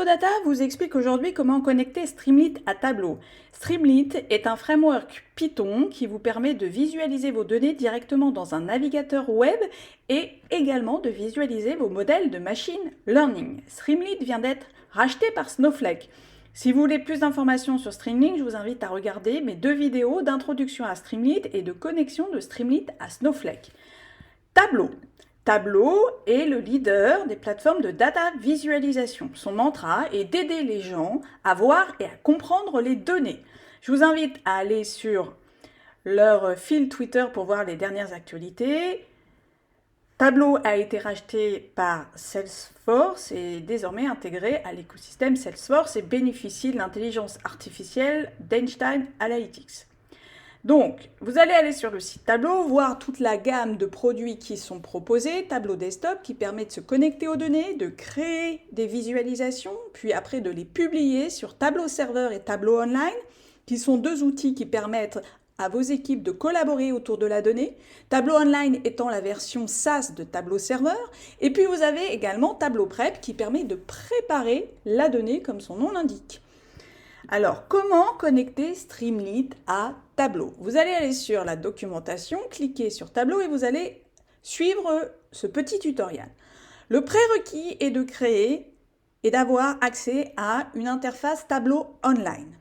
Data vous explique aujourd'hui comment connecter Streamlit à Tableau. Streamlit est un framework Python qui vous permet de visualiser vos données directement dans un navigateur web et également de visualiser vos modèles de machine learning. Streamlit vient d'être racheté par Snowflake. Si vous voulez plus d'informations sur Streamlit, je vous invite à regarder mes 2 vidéos d'introduction à Streamlit et de connexion de Streamlit à Snowflake. Tableau. Tableau est le leader des plateformes de data visualisation. Son mantra est d'aider les gens à voir et à comprendre les données. Je vous invite à aller sur leur fil Twitter pour voir les dernières actualités. Tableau a été racheté par Salesforce et désormais intégré à l'écosystème Salesforce et bénéficie de l'intelligence artificielle d'Einstein Analytics. Donc, vous allez aller sur le site Tableau, voir toute la gamme de produits qui sont proposés. Tableau Desktop qui permet de se connecter aux données, de créer des visualisations, puis après de les publier sur Tableau Server et Tableau Online, qui sont 2 outils qui permettent à vos équipes de collaborer autour de la donnée. Tableau Online étant la version SaaS de Tableau Server. Et puis vous avez également Tableau Prep qui permet de préparer la donnée comme son nom l'indique. Alors, comment connecter Streamlit à Tableau? Vous allez aller sur la documentation, cliquer sur Tableau et vous allez suivre ce petit tutoriel. Le prérequis est de créer et d'avoir accès à une interface Tableau Online.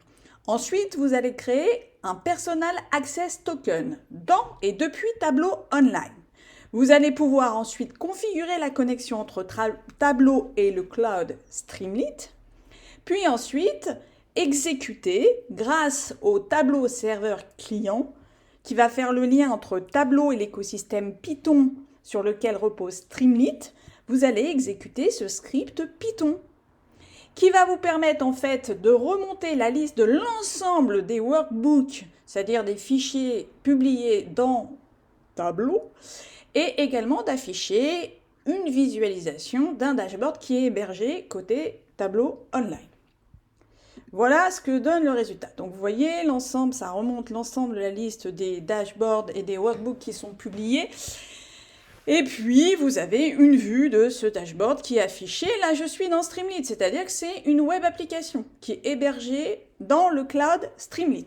Ensuite, vous allez créer un Personal Access Token dans et depuis Tableau Online. Vous allez pouvoir ensuite configurer la connexion entre Tableau et le cloud Streamlit. Puis ensuite, exécuter grâce au Tableau serveur client qui va faire le lien entre Tableau et l'écosystème Python sur lequel repose Streamlit. Vous allez exécuter ce script Python qui va vous permettre en fait de remonter la liste de l'ensemble des workbooks, c'est-à-dire des fichiers publiés dans Tableau, et également d'afficher une visualisation d'un dashboard qui est hébergé côté Tableau Online. Voilà ce que donne le résultat. Donc vous voyez l'ensemble, ça remonte l'ensemble de la liste des dashboards et des workbooks qui sont publiés. Et puis vous avez une vue de ce dashboard qui est affiché. Là je suis dans Streamlit, c'est-à-dire que c'est une web application qui est hébergée dans le cloud Streamlit.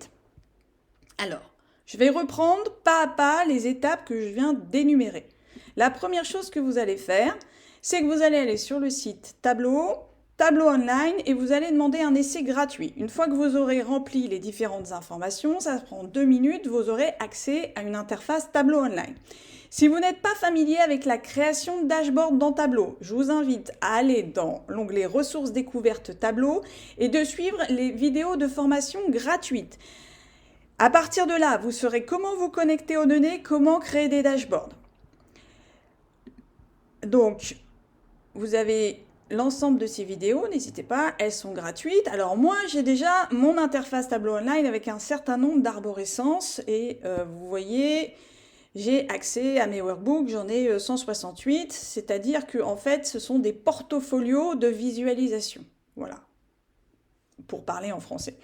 Alors, je vais reprendre pas à pas les étapes que je viens d'énumérer. La première chose que vous allez faire, c'est que vous allez aller sur le site Tableau Online et vous allez demander un essai gratuit. Une fois que vous aurez rempli les différentes informations, ça prend 2 minutes, vous aurez accès à une interface Tableau Online. Si vous n'êtes pas familier avec la création de dashboard dans Tableau, je vous invite à aller dans l'onglet ressources découvertes Tableau et de suivre les vidéos de formation gratuites. À partir de là, vous saurez comment vous connecter aux données, comment créer des dashboards. Donc, vous avez l'ensemble de ces vidéos, n'hésitez pas, elles sont gratuites. Alors moi, j'ai déjà mon interface Tableau Online avec un certain nombre d'arborescences et vous voyez, j'ai accès à mes workbooks, j'en ai 168, c'est-à-dire que en fait, ce sont des portfolios de visualisation. Voilà, pour parler en français.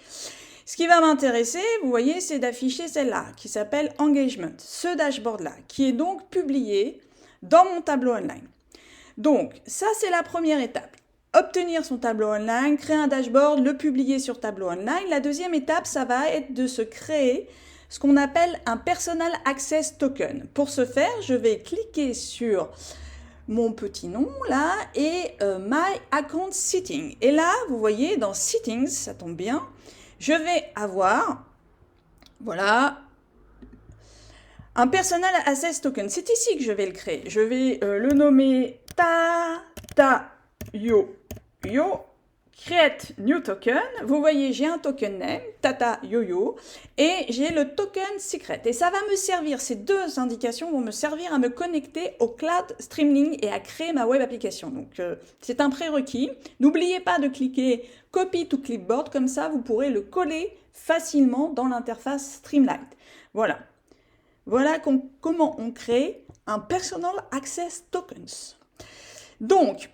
Ce qui va m'intéresser, vous voyez, c'est d'afficher celle-là, qui s'appelle Engagement, ce dashboard-là, qui est donc publié dans mon Tableau Online. Donc, ça, c'est la première étape. Obtenir son tableau online, créer un dashboard, le publier sur Tableau Online. La deuxième étape, ça va être de se créer ce qu'on appelle un Personal Access Token. Pour ce faire, je vais cliquer sur mon petit nom, là, et My Account Setting. Et là, vous voyez, dans Settings, ça tombe bien, je vais avoir, voilà, un Personal Access Token. C'est ici que je vais le créer. Je vais le nommer Tata Yo Create New Token. Vous voyez, j'ai un token name, Tata Yo et j'ai le token secret. Et ça va me servir, ces 2 indications vont me servir à me connecter au cloud Streamlit et à créer ma web application. Donc, c'est un prérequis. N'oubliez pas de cliquer Copy to Clipboard, comme ça, vous pourrez le coller facilement dans l'interface Streamlit. Voilà. Voilà comment on crée un Personal Access Tokens. Donc,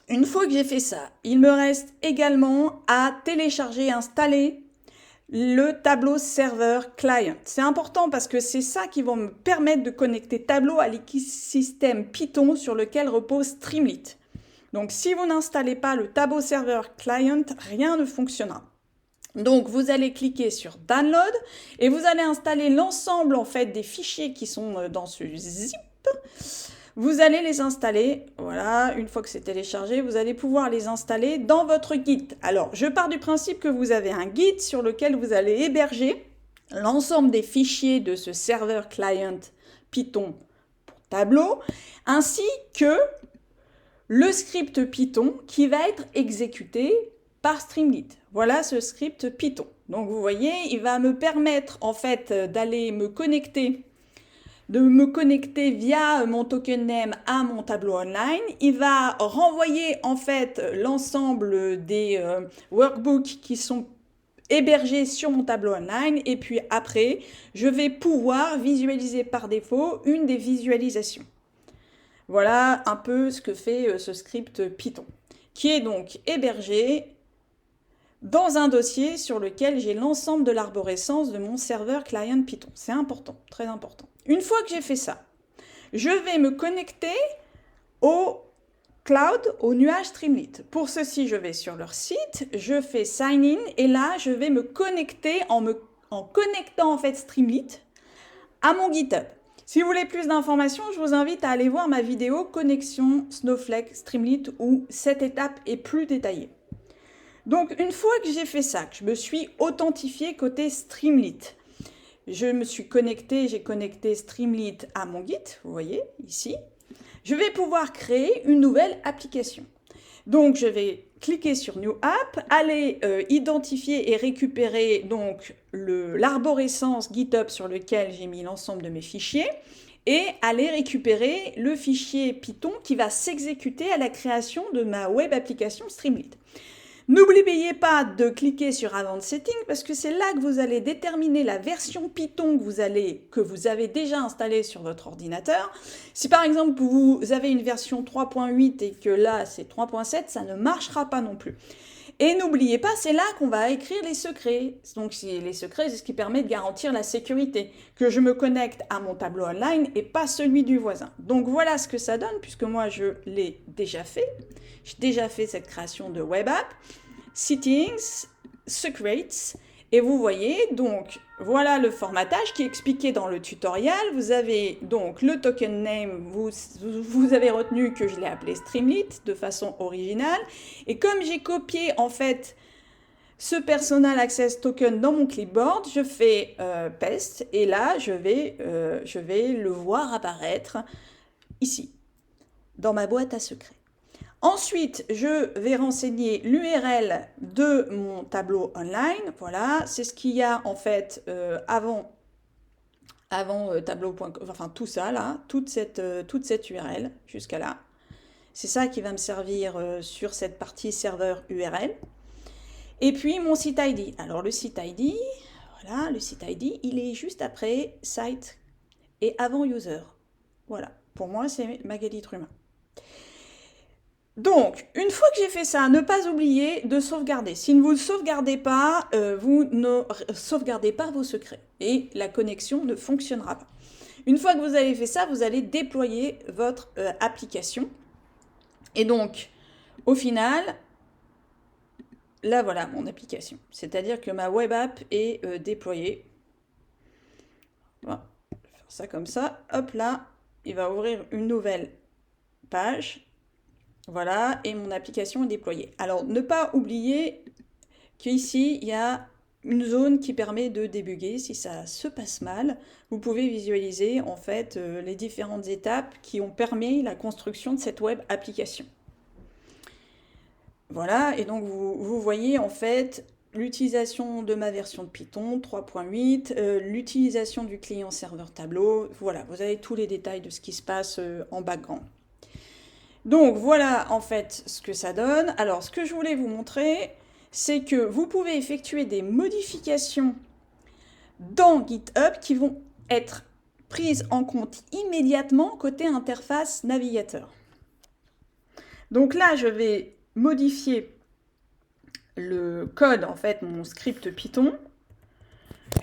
une fois que j'ai fait ça, il me reste également à télécharger et installer le Tableau Server Client. C'est important parce que c'est ça qui va me permettre de connecter Tableau à l'écosystème Python sur lequel repose Streamlit. Donc si vous n'installez pas le Tableau Server Client, rien ne fonctionnera. Donc vous allez cliquer sur Download et vous allez installer l'ensemble en fait des fichiers qui sont dans ce zip. Vous allez les installer, voilà, une fois que c'est téléchargé, vous allez pouvoir les installer dans votre Git. Alors, je pars du principe que vous avez un Git sur lequel vous allez héberger l'ensemble des fichiers de ce serveur client Python pour Tableau, ainsi que le script Python qui va être exécuté par Streamlit. Voilà ce script Python. Donc vous voyez, il va me permettre en fait d'aller me connecter via mon token name à mon tableau online. Il va renvoyer en fait l'ensemble des workbooks qui sont hébergés sur mon tableau online et puis après, je vais pouvoir visualiser par défaut une des visualisations. Voilà un peu ce que fait ce script Python, qui est donc hébergé dans un dossier sur lequel j'ai l'ensemble de l'arborescence de mon serveur client Python. C'est important, très important. Une fois que j'ai fait ça, je vais me connecter au cloud, au nuage Streamlit. Pour ceci, je vais sur leur site, je fais sign in et là, je vais me connecter en connectant en fait Streamlit à mon GitHub. Si vous voulez plus d'informations, je vous invite à aller voir ma vidéo connexion Snowflake Streamlit où cette étape est plus détaillée. Donc, une fois que j'ai fait ça, que je me suis authentifié côté Streamlit, je me suis connecté, j'ai connecté Streamlit à mon Git, vous voyez, ici. Je vais pouvoir créer une nouvelle application. Donc, je vais cliquer sur New App, aller identifier et récupérer donc l'arborescence GitHub sur lequel j'ai mis l'ensemble de mes fichiers et aller récupérer le fichier Python qui va s'exécuter à la création de ma web application Streamlit. N'oubliez pas de cliquer sur Advanced Settings parce que c'est là que vous allez déterminer la version Python que vous avez déjà installée sur votre ordinateur. Si par exemple vous avez une version 3.8 et que là c'est 3.7, ça ne marchera pas non plus. Et n'oubliez pas, c'est là qu'on va écrire les secrets. Donc les secrets, c'est ce qui permet de garantir la sécurité, que je me connecte à mon tableau online et pas celui du voisin. Donc voilà ce que ça donne, puisque moi je l'ai déjà fait. J'ai déjà fait cette création de web app. Settings, Secrets, et vous voyez, donc voilà le formatage qui est expliqué dans le tutoriel. Vous avez donc le token name, vous avez retenu que je l'ai appelé Streamlit de façon originale. Et comme j'ai copié en fait ce personal access token dans mon clipboard, je fais paste et là je vais le voir apparaître ici, dans ma boîte à secrets. Ensuite, je vais renseigner l'URL de mon tableau online. Voilà, c'est ce qu'il y a en fait avant tableau.com, enfin tout ça là, toute cette URL jusqu'à là. C'est ça qui va me servir sur cette partie serveur URL. Et puis mon site ID. Alors le site ID, voilà, le site ID, il est juste après site et avant user. Voilà, pour moi c'est Magali Trumin. Donc, une fois que j'ai fait ça, ne pas oublier de sauvegarder. Si vous ne sauvegardez pas, vous ne sauvegardez pas vos secrets et la connexion ne fonctionnera pas. Une fois que vous avez fait ça, vous allez déployer votre application. Et donc, au final, là voilà mon application. C'est-à-dire que ma web app est déployée. Voilà, je vais faire ça comme ça. Hop là, il va ouvrir une nouvelle page. Voilà, et mon application est déployée. Alors, ne pas oublier qu'ici, il y a une zone qui permet de débugger. Si ça se passe mal, vous pouvez visualiser en fait les différentes étapes qui ont permis la construction de cette web application. Voilà, et donc vous voyez en fait l'utilisation de ma version de Python 3.8, l'utilisation du client serveur Tableau. Voilà, vous avez tous les détails de ce qui se passe en background. Donc voilà en fait ce que ça donne. Alors ce que je voulais vous montrer, c'est que vous pouvez effectuer des modifications dans GitHub qui vont être prises en compte immédiatement côté interface navigateur. Donc là, je vais modifier le code, en fait, mon script Python.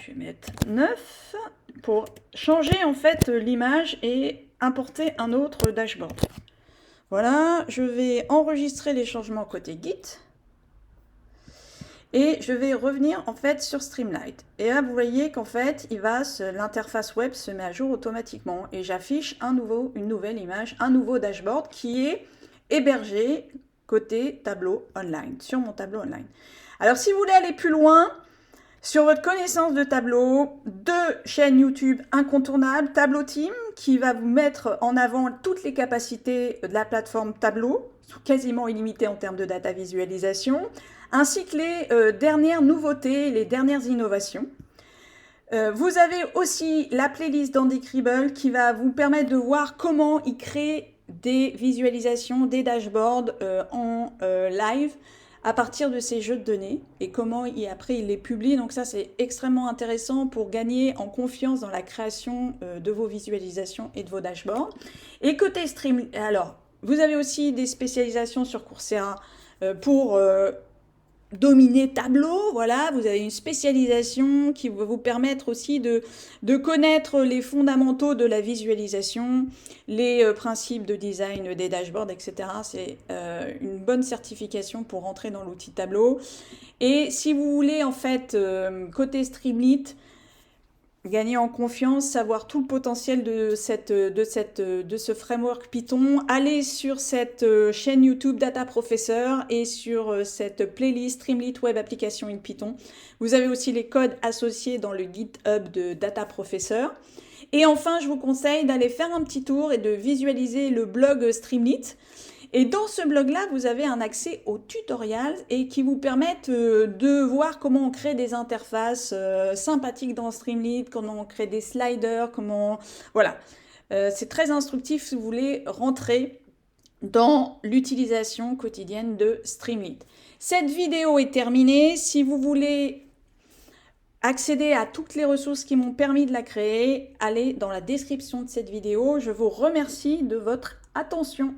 Je vais mettre 9 pour changer en fait l'image et importer un autre dashboard. Voilà, je vais enregistrer les changements côté Git. Et je vais revenir en fait sur Streamlit. Et là, vous voyez qu'en fait, l'interface web se met à jour automatiquement. Et j'affiche une nouvelle image, un nouveau dashboard qui est hébergé côté tableau online, sur mon tableau online. Alors, si vous voulez aller plus loin, sur votre connaissance de Tableau, 2 chaînes YouTube incontournables, Tableau Team, qui va vous mettre en avant toutes les capacités de la plateforme Tableau, quasiment illimitées en termes de data visualisation, ainsi que les dernières nouveautés, les dernières innovations. Vous avez aussi la playlist d'Andy Kribel qui va vous permettre de voir comment il crée des visualisations, des dashboards en live, à partir de ces jeux de données et comment après il les publie. Donc ça, c'est extrêmement intéressant pour gagner en confiance dans la création de vos visualisations et de vos dashboards. Et côté stream, alors, vous avez aussi des spécialisations sur Coursera pour dominer Tableau. Voilà, vous avez une spécialisation qui va vous permettre aussi de connaître les fondamentaux de la visualisation, les principes de design des dashboards, etc. C'est une bonne certification pour rentrer dans l'outil Tableau. Et si vous voulez, en fait, côté Streamlit, gagner en confiance, savoir tout le potentiel de ce framework Python, allez sur cette chaîne YouTube Data Professor et sur cette playlist Streamlit Web Application in Python. Vous avez aussi les codes associés dans le GitHub de Data Professor. Et enfin, je vous conseille d'aller faire un petit tour et de visualiser le blog Streamlit. Et dans ce blog-là, vous avez un accès aux tutoriels et qui vous permettent de voir comment on crée des interfaces sympathiques dans Streamlit, comment on crée des sliders, Voilà, c'est très instructif si vous voulez rentrer dans l'utilisation quotidienne de Streamlit. Cette vidéo est terminée. Si vous voulez accéder à toutes les ressources qui m'ont permis de la créer, allez dans la description de cette vidéo. Je vous remercie de votre attention.